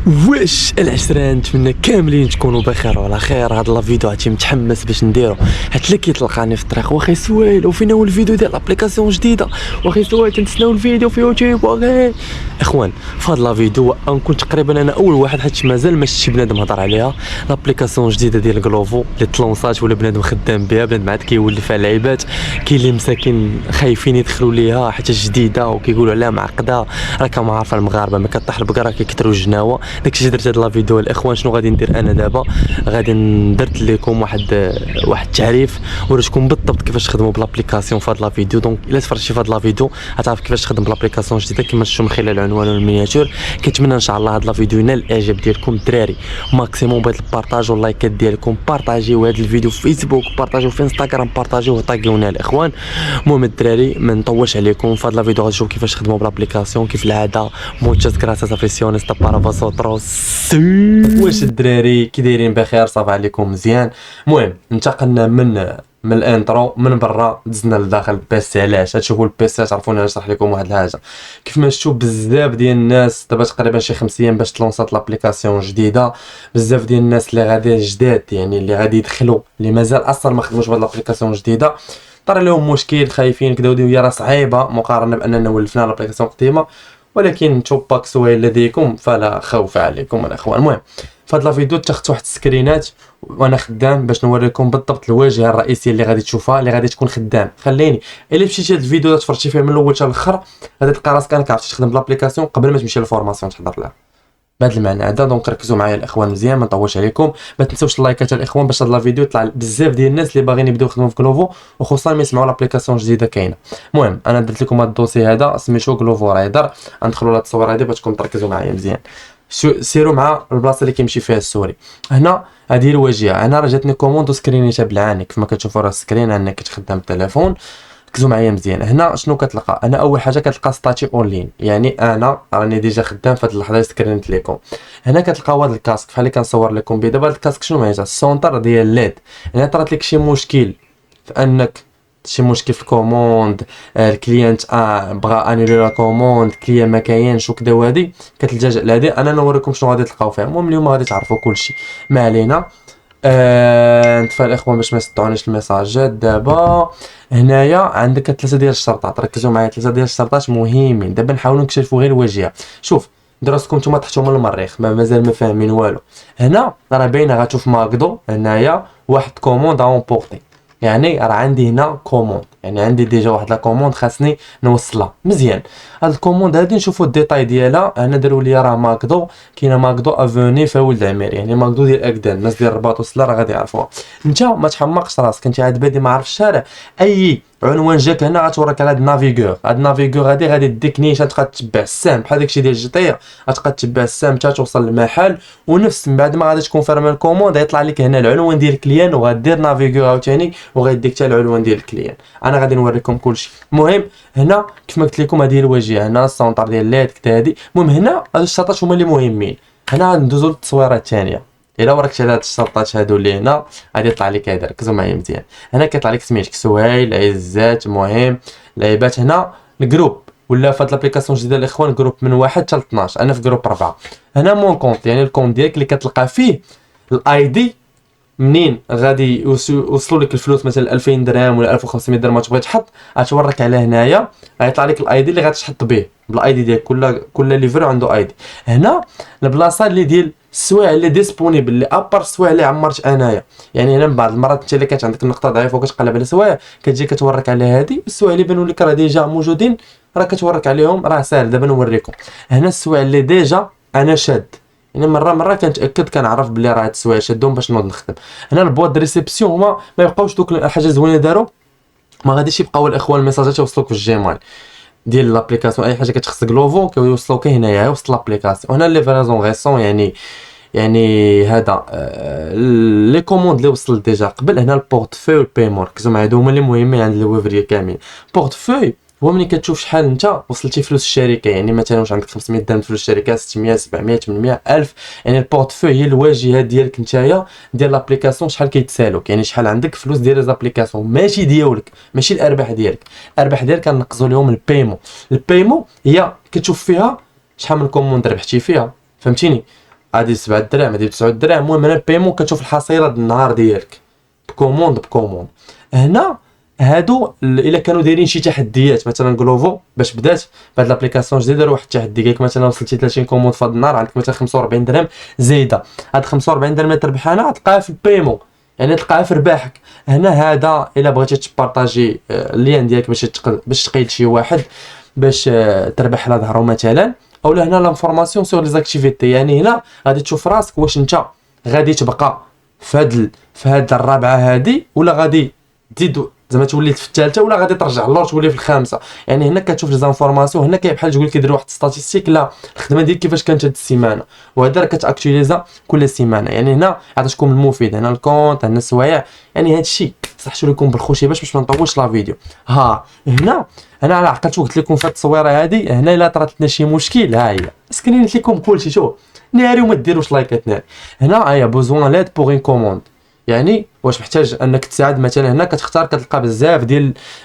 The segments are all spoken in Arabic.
واش العشرة، نتمنى كاملين تكونوا بخير وعلى خير. هاد لا فيديو عرفتي متحمس باش نديرو، حيت اللي كيتلقاني في الطريق واخا سويل وفينا هو الفيديو ديال لابليكاسيون جديده، واخا سويل تنتسناو الفيديو في يوتيوب. واخا اخوان في هاد لا فيديو غنكون تقريبا انا اول واحد، حيت مازال ما شفتش بنادم هضر عليها. لابليكاسيون جديده ديال غلوفو اللي تلونسات ولا بنادم خدام بها، بنادم عاد كيولي فيها لعيبات. كاين اللي مساكين خايفين يدخلوا ليها حيت جديده وكيقولوا عليها معقده. راك ما عارفه المغاربه ما كطيح البقره كيكثروا الجناوه. داكشي درت هاد لا فيديو الاخوان. شنو غادي ندير انا دابا؟ غادي درت لكم واحد التعريف وريتكم بالضبط كيفاش تخدموا بلابليكاسيون في هاد لا فيديو. دونك الا تفرجتي في هاد لا فيديو غتعرف كيفاش تخدم بلابليكاسيون جديده كما شفتوا من خلال العنوان والمينياتور. كنتمنى ان شاء الله هاد لا فيديو ينال الاعجاب ديالكم الدراري. ماكسيموم بغيت البارطاج واللايكات ديالكم. بارطاجيو هاد الفيديو في فيسبوك، بارطاجيو في انستغرام، بارطاجيوه طاقيونا الاخوان. المهم الدراري ما نطولش عليكم، في هاد لا فيديو غتشوفوا كيفاش تخدموا بلابليكاسيون كيف العاده. موتشاس كراساس افيسيونيستا بارا فاسوتروس. واش الدراري كي دايرين بخير؟ صافا عليكم مزيان. المهم انتقلنا من الانترو من برا دزنا لداخل البيسي. علاش تشوفوا البيسي تعرفون؟ نشرح لكم واحد الحاجه. كيف ما شفتوا بزاف ديال الناس دابا تقريبا شي 5 ايام باش تلونسات لابليكاسيون جديده. بزاف ديال الناس اللي غادي جداد، يعني اللي غادي يدخلوا، اللي مازال اصلا ما خدموش بهاد لابليكاسيون جديده، طرا لهم مشكل، خايفين كدا ودي هي راه صعيبه مقارنه باننا ولفنا لابليكاسيون قديمه. ولكن توباك سوايل لديكم فلا خوف عليكم الاخوان. المهم فهاد لا فيديو اتخذت واحد السكرينات وانا خدام باش نوريكم بالضبط الواجهه الرئيسيه اللي غادي تشوفها اللي غادي تكون خدام. خليني الا مشيتي لهاد الفيديو تفرجتي فيه من الاول حتى الاخر غادي تلقى راسك انك عرفتي تخدم بلابليكاسيون قبل ما تمشي للفورماسيون تحضر لها بهذا المعنى هذا. دونك ركزوا معايا الاخوان مزيان، ما نطولش عليكم. ما تنساوش اللايكات الاخوان باش هاد لا فيديو يطلع بزاف ديال الناس اللي باغيين يبداو يخدموا في غلوفو وخصوصا ما يسمعوا لابليكاسيون جديده كاينه. المهم انا درت لكم هاد الدوسي هذا سميتو غلوفو رايدر. غندخلوا لهاد التصويره هذه باش تركزوا معايا مزيان. سيروا مع البلاصه اللي كيمشي فيها السوري. هنا هذه الواجهه. انا راه جاتني كوموند وسكرينيتها بالعاني كيف ما كتشوفوا راه السكرين انك كتخدم بالتليفون. ركزوا معايا مزيان. هنا شنو كتلقى؟ انا اول حاجه كتلقى ستاتي اون لين، يعني انا راني ديجا خدام في هذه اللحظه سكرينت لكم. هنا كتلقاو هذا الكاسك بحال اللي كنصور لكم به دابا. هذا الكاسك شنو معيشه؟ السونتر ديال ليد. يعني طرات لك شي مشكل في انك شي مشكل في الكوموند، الكليانت بغى انيلي لا كوموند، الكليان ما كاينش وكذا، وهادي كتلجا لهادي. انا نوريكم شنو غادي تلقاو فيها. المهم اليوم غادي تعرفوا كلشي، ما علينا. نطفى الاخوان باش ما يسطعونيش الميساجات. دابا هنايا عندك 3 ديال الشرطات. ركزوا معايا 3 ديال الشرطات مهمين. دابا نحاولوا نكتشفوا غير الواجهه. شوف دراسكم نتوما تحتوا من المريخ مازال ما فاهمين والو. هنا راه باينه غتشوف ماكدو هنايا واحد كوموند اون بورتي، يعني راه عندي هنا كوموند، يعني عندي ديجا واحد لا كوموند خاصني نوصلها مزيان. هاد الكوموند هادي نشوفوا الديتاي ديالها. هنا داروا لي راه ماكدو، كاينه ماكدو افوني فولد عمير، يعني ماكدو ديال اكدان. الناس ديال الرباط وصله راه غادي يعرفوها. انت ما تحمقش راسك، انت عاد بادي ما عارف الشارع. اي عنوان جاك هنا غتوريك على هاد النافيغور. هاد النافيغور غادي ديك نيشان تبقى تتبع السهم بحال داكشي ديال الجطيه، غتبقى تتبع السهم حتى توصل للمحل. ونفس من بعد ما غادي تكون فارم الكوموند غيطلع لك هنا العنوان ديال الكليان وغادير نافيغور عاوتاني وغيديك حتى العنوان ديال الكليان. انا غادي نوريكم كلشي. المهم هنا كيف ما قلت لكم هذه الواجهه، هنا السونتر ديال ليد كتا هادي. المهم هنا هاد الشرطات هما اللي مهمين. هنا غندوزو للتصويره الثانيه. الا وركت على هاد الشرطات هادو اللي هنا غادي يطلع لك هذا. ركزوا معايا مزيان. هنا كيطلع لك سميتك سهيل، عزات، المهم لعيبات. هنا الجروب ولا في هاد لابليكاسيون جديده الاخوان جروب من 1 حتى ل 12. انا في جروب 4. هنا مون كونت، يعني الكونت ديالك اللي كتلقى فيه الاي دي منين غادي يوصلوا لك الفلوس، مثلا 2000 درهم ولا 1500 درهم تبغي تحط. غتورك على هنايا غيطلع لك الاي دي اللي غتحط به بالاي دي ديالك. كل ليفر عنده اي دي. هنا البلاصه اللي ديال السوايع اللي ديسپونيبل اللي ابار السوايع اللي عمرت انايا. يعني هنا من بعض المرات انت اللي كانت عندك النقطه ضعيفه وكتقلب على سوايع كتجي كتورك على هذه. السوايع اللي بانوا لك راه ديجا موجودين راه كتورك عليهم. راه ساهل دابا نوريكم. هنا السوايع اللي ديجا انا شاد، يعني مره كنتاكد كنعرف بلي راه هاد السوايع شادهم باش نوض نخدم. هنا البواد دو ريسيبسيون هما ما يبقاوش دوك الحاجه زوينه داروا، ما غاديش يبقاو الاخوان الميساجات يوصلوك في الجيميل ديال لابليكاسيون. اي حاجه كتخص غلوفو كيوصلوك هنايا وسط لابليكاسيون. هنا لي فيرازون غيسون، يعني هذا لي كوموند اللي وصل ديجا قبل. هنا البورتفوي والبيمون. ركزوا معايا هادو هما اللي مهمين عند الويفري كاملين. بورتفوي هو ملي كتشوف شحال انت وصلتي فلوس الشركه، يعني مثلا واش عندك 500 درهم فلوس الشركه، 600 700 800 1000. يعني البورتفوي هي الواجهه ديالك نتايا ديال لابليكاسيون، شحال كيتسالوك، يعني شحال عندك فلوس ديال لابليكاسيون ماشي ديالك، ماشي الارباح ديالك. الارباح ديالك كنقصوا لهم البيمون. البيمون هي كتشوف فيها شحال من كوموند ربحتي فيها، فهمتيني؟ هادي 7 دراهم هادي 9 دراهم. المهم هنا البيمون كتشوف الحصيله د النهار ديالك بكوموند. هنا هادو الا كانوا دايرين شي تحديات، مثلا غلوفو باش بدات بهاد لابليكاسيون جديده دار واحد التحدي، قالك مثلا وصلتي 30 كوموند في هاد النهار عندك مثلا 45 درهم زايده، هاد 45 درهم اللي تربحها تلقاها في البيمون، يعني تلقاها في رباحك. هنا هذا الا بغيتي تبارطاجي اللين ديالك باش تقيد شي واحد باش تربح على ظهره مثلا، اولا هنا لانفورماسيون سور لي زاكتيفيتي، يعني هنا غادي تشوف راسك واش انت غادي تبقى في هاد الرابعه هادي ولا غادي تزيد زعما توليت في الثالثه ولا غادي ترجع اللور تولي في الخامسه. يعني هنا كتشوف لي زانفورماسيون، هنا بحال تقول كيدير واحد ستاتيستيك لا الخدمه ديال كيفاش كانت هاد السيمانه، وهذا راه كتاكتواليزا كل سيمانه. يعني هنا عطيتكم المفيد، هنا الكونت، هنا السوايع، يعني هاد الشيء صحتوا لكم بالخوشي باش ما نطولش لا فيديو. هنا انا على عقلت قلت لكم في التصويره هادي، هنا الا طرات لنا شي مشكل ها هي سكرينت لكم كلشي، شوف ناري وما ديروش لايكات ناري. هنا هي بوزوان لاد بوغ ان كوموند، يعني واش محتاج انك تساعد مثلا. هنا كتختار كتلقى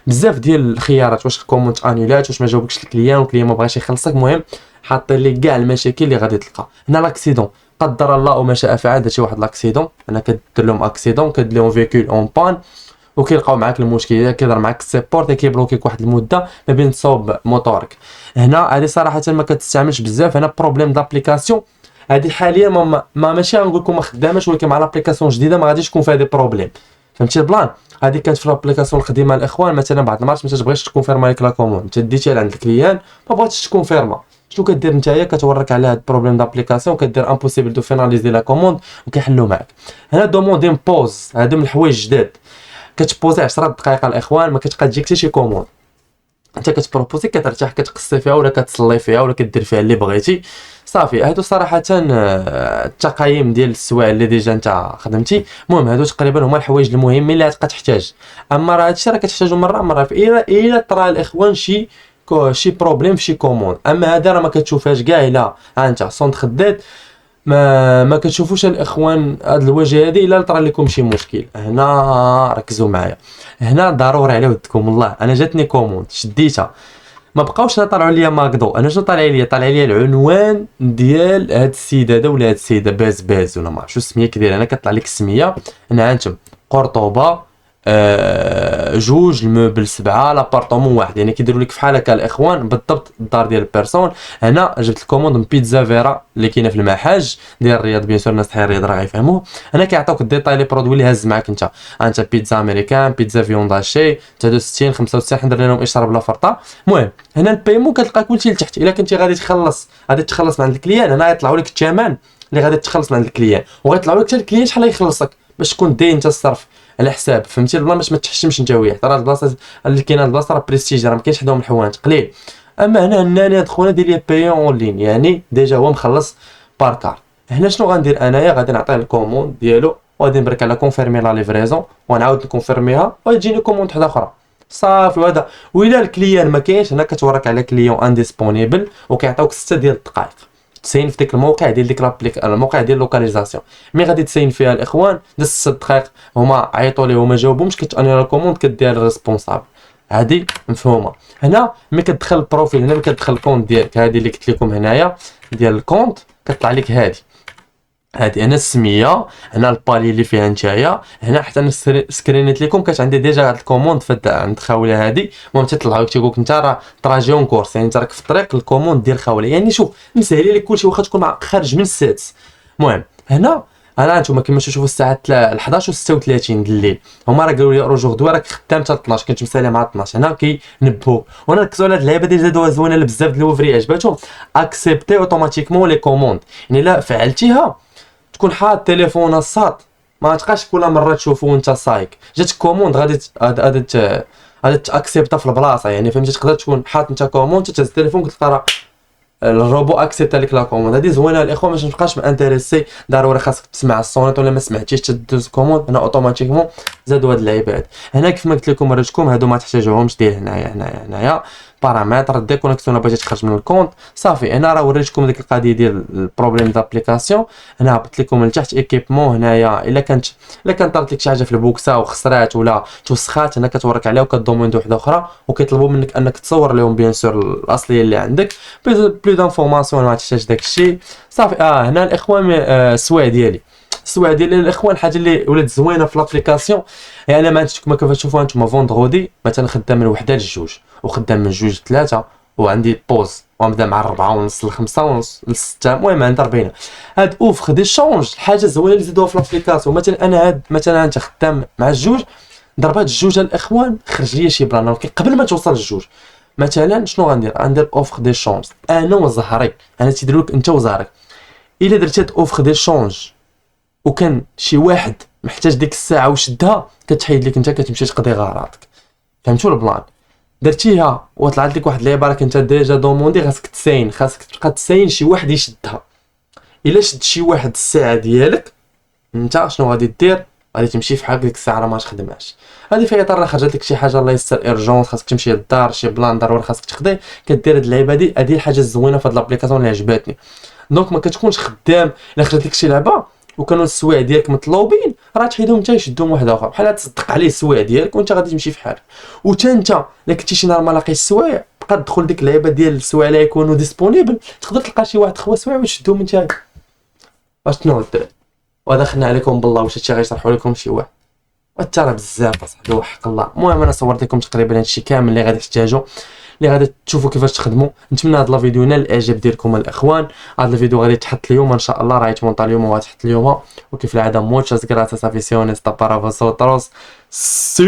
بزاف ديال الخيارات، واش الكومونت انيلات، واش ما جاوبكش الكليان والكليان ما بغاش يخلصك. المهم حاطين لك كاع المشاكل اللي غادي تلقى. هنا لاكسيدون قدر الله وما شاء فعل، درتي واحد لاكسيدون انا كدير لهم اكسيدون، كدير لهم فيكول اون بان وكيلقاو معاك المشكل، اذا كيهضر معاك السيبورت كيبلوكيك واحد المده ما بين تصاوب موتورك. هنا هذه صراحه ما كتستعملش بزاف. هنا بروبليم دابليكاسيون، هذه حاليا ماشي غنقول لكم ما خداماش، ولكن مع لابليكاسيون جديده ما غاديش تكون فيها دي بروبليم، فهمتي البلان. هذه كانت في لابليكاسيون القديمه الاخوان، مثلا بعض المرات ما تبغيش تكونفيرما لك لا كوموند، انت ديتيها لعند الكليان ما بغاتش تكونفيرما، شنو كدير نتايا كتوريك على هاد البروبليم دابليكاسيون، كدير امبوسيبل دو فيناليزي لا كوموند وكيحلوا معاك. هنا دوموندين بوز، هادو من الحوايج الجداد، كتبوزي 10 دقائق الاخوان ما كتبقى تجيك حتى شي كوموند، انت كتبروبوزي كترتاح كتقصي فيها ولا كتصلي فيها ولا كدير فيها اللي بغيتي صافي. هادو صراحه التقييم ديال السوايع اللي ديجا انت خدمتي. المهم هادو تقريبا هما الحوايج المهمين اللي غتبقى تحتاج. اما راه هادشي راه كتحتاجو مره الا طرا الاخوان شي بروبليم في شي كوموند. اما هذا راه ما كتشوفهاش كاع الا انت صونت خدات ما كتشوفوش الاخوان هاد الواجهه هادي الا طرا لكم شي مشكل. هنا ركزوا معايا، هنا ضروري على ودكم والله. انا جاتني كوموند شديتها ما بقاوش طلعوا ليا ماكدو، انا شنو طالع ليا العنوان ديال هاد السيد هذا ولا هاد السيده باز ولا ما عرفتش شو السميه كدير. انا كطلع لك السميه هنا انتم قرطبه جوج الموبل 7 لابارطومون واحد، يعني كيديروا لك فحال هكا الاخوان بالضبط الدار ديال البيرسون. هنا جبت الكوموند من بيتزا فيرا اللي كاينه في المحاج ديال الرياض، بيان سور الناس تاع الرياض راه غيفهموه. هنا كيعطيوك الديتاي لي برودوي اللي هز معاك انت بيتزا امريكان، بيتزا فيونداشي 63 65 درنا لهم اشاره بلا فرطه. المهم هنا البيمون كتلقى كلشي لتحت، الا كنتي غادي تخلص من عند الكليان هنا يطلعوا لك الثمن اللي غادي تخلص من عند الكليان، وغيطلعوا لك حتى الكليان شحال يخلصك باش تكون داين انت الصرف على حساب، فهمتي البلان باش ما تحشمش انت وياه. راه البلاصه اللي كاينه البلاصه راه بريستيج، راه ما كاينش حداهم الحوانت قليل. اما هنا هاد خونا دير لي بايون اون لين، يعني ديجا هو مخلص باركار. هنا شنو غندير انايا؟ غادي نعطيه الكوموند ديالو وغادي نبرك على كونفيرمي لا ليفريزون ونعاود نكونفيرميها وتجيني كوموند وحده اخرى صافي. وهذا وإلا الكليان ما كاينش هنا كتوريك على كليون انديسبونيبل وكيعطيوك 6 ديال الدقائق تسين في ديك الموقع ديال ديك الموقع ديال اللوكاليزاسيون. مي غادي تسين فيها الاخوان دز 6 دقائق هما عيطوا ليه وما جاوبهمش كتاني لا كوموند كديها للريسبونسابل، هذه مفهومه. هنا ملي كتدخل البروفيل، هنا ملي كتدخل الكونت ديالك، هذه اللي قلت لكم هنايا ديال الكونت كطلع لك هادي هنا السميه، هنا البالي اللي فيها نتايا، هنا حتى انا سكرينيت لكم كانت عندي ديجا هاد الكوموند عند خاوله هادي. المهم تطلعوا تيقولك انت راه تراجيون كورس، يعني انت راك في الطريق الكوموند ديال خاوله. يعني شوف مسهلين لك كلشي واخا تكون خارج من السادس. المهم هنا انتوما كما تشوفوا الساعه 11 و36 الليل، هما راه قالوا لي روجور دو راك خدام حتى 12، كنت مسالي مع 12. هنا كينبهوك وانا ركزوا على هاد اللعيبه اللي زادوها زوينه بزاف ديال الوفري عجباتهم. اكسبتي اوتوماتيكمون لي كوموند، يعني لا فعلتيها تكون حاط تليفون الساط ما تبقاش كل مره تشوفو وانت سايق. جاتك كوموند غادي تاكسبتها في البلاصه، يعني فهمتي تقدر تكون حاط انت كوموند تهز التليفون كتلقى الروبو اكسبت لك لا كوموند. هذه زوينه الاخوه باش متبقاش مانتريسي ضروري خاصك تسمع الصونيت ولا ما سمعتيش تدوز كوموند. هنا اوتوماتيكمون زادوا هاد اللعيبات. هنا كيف ما قلت لكم وريتكم هادو ما تحتاجوهمش ديال هنايا بارامتر ديكونيكسيون بغيتي تخرج من الكونت صافي. هنا راه وريتكم ديك القضيه ديال البروبليم دابليكاسيون. هنا هبط لكم لتحت ايكيبمون. هنايا الا كان طرات لك شي حاجه في البوكسه وخسرات ولا توسخات، هنا كتوريك عليها وكدوموندو وحده اخرى وكيطلبوا منك انك تصور لهم بيان سور الاصليه اللي عندك بلو دانفورماسيون. ما تحتاج داكشي صافي. هنا الاخوان السوايع ديالي الاخوان الحاجه اللي ولات زوينه في لابليكاسيون هي انا ما عندكم كما كتشوفوا انتم فوندغودي مثلا خدام من وحده لجوج وخدام من جوج لثلاثه وعندي بوز وغنبدا مع 4:30 ل5:30 ل6. المهم عند 40 هاد اوف خدي شونج. الحاجه زوينه اللي زادوها في لابليكاسيون مثلا انا هاد مثلا انت خدام مع الجوج ضربات الجوج الاخوان خرج لي شي بلان ولكن قبل ما توصل الجوج مثلا شنو غندير اوف خدي شونج انا وزهري. انا تيدير لك انت وزهرك الا درتي هاد اوف خدي شونج وكان شي واحد محتاج ديك الساعه وشدها كتحيد لك انت كتمشي تقضي غراضك. فهمتوا البلان؟ درتيها وطلعت لك واحد العباره كنت ديجا دوموندي خاصك تبقى تساين شي واحد يشدها. الا شد شي واحد الساعه ديالك انت شنو غادي دير؟ غادي تمشي في حق ديك الساعه راه ما تخدمهاش. هذه في اطار خرجت لك شي حاجه الله يستر ايرجونس خاصك تمشي للدار شي بلان ضروري خاصك تخدي كدير هاد اللعيبه هادي. هادي الحاجه الزوينه في هاد لابليكاسيون اللي عجباتني. دونك ما كتكونش خدام الا خرجت لك شي لعبه وكانوا السوايع ديالك مطلوبين راه تحيدهم انت يشدهم واحد اخر بحال تصدق عليه السوايع ديالك وانت غادي تمشي في حالك. وتا انت الا كنتي شي نهار ما لاقيش السوايع بقى تدخل ديك اللعيبه ديال السوايع اللي يكونوا ديسپونيبل تقدر تلقى شي واحد خوا سوايع وتشدهم انت. واش شنو الدراري؟ ودخلنا عليكم بالله واش هادشي غيشرحوا لكم شي واحد وترى بزاف اصاحبي وحق الله. المهم انا صورت لكم تقريبا هادشي كامل اللي غادي تحتاجوا اللي غادي تشوفوا كيفاش تخدموا. نتمنى هذا الفيديو ينال الاعجاب ديالكم الاخوان. هذا الفيديو غادي يتحط اليوم ان شاء الله راه يتمونطا اليوم وغتحط اليوم. وكيف العاده موتشاس غراساس افيسيونيس تا بارا فوسوتروس سي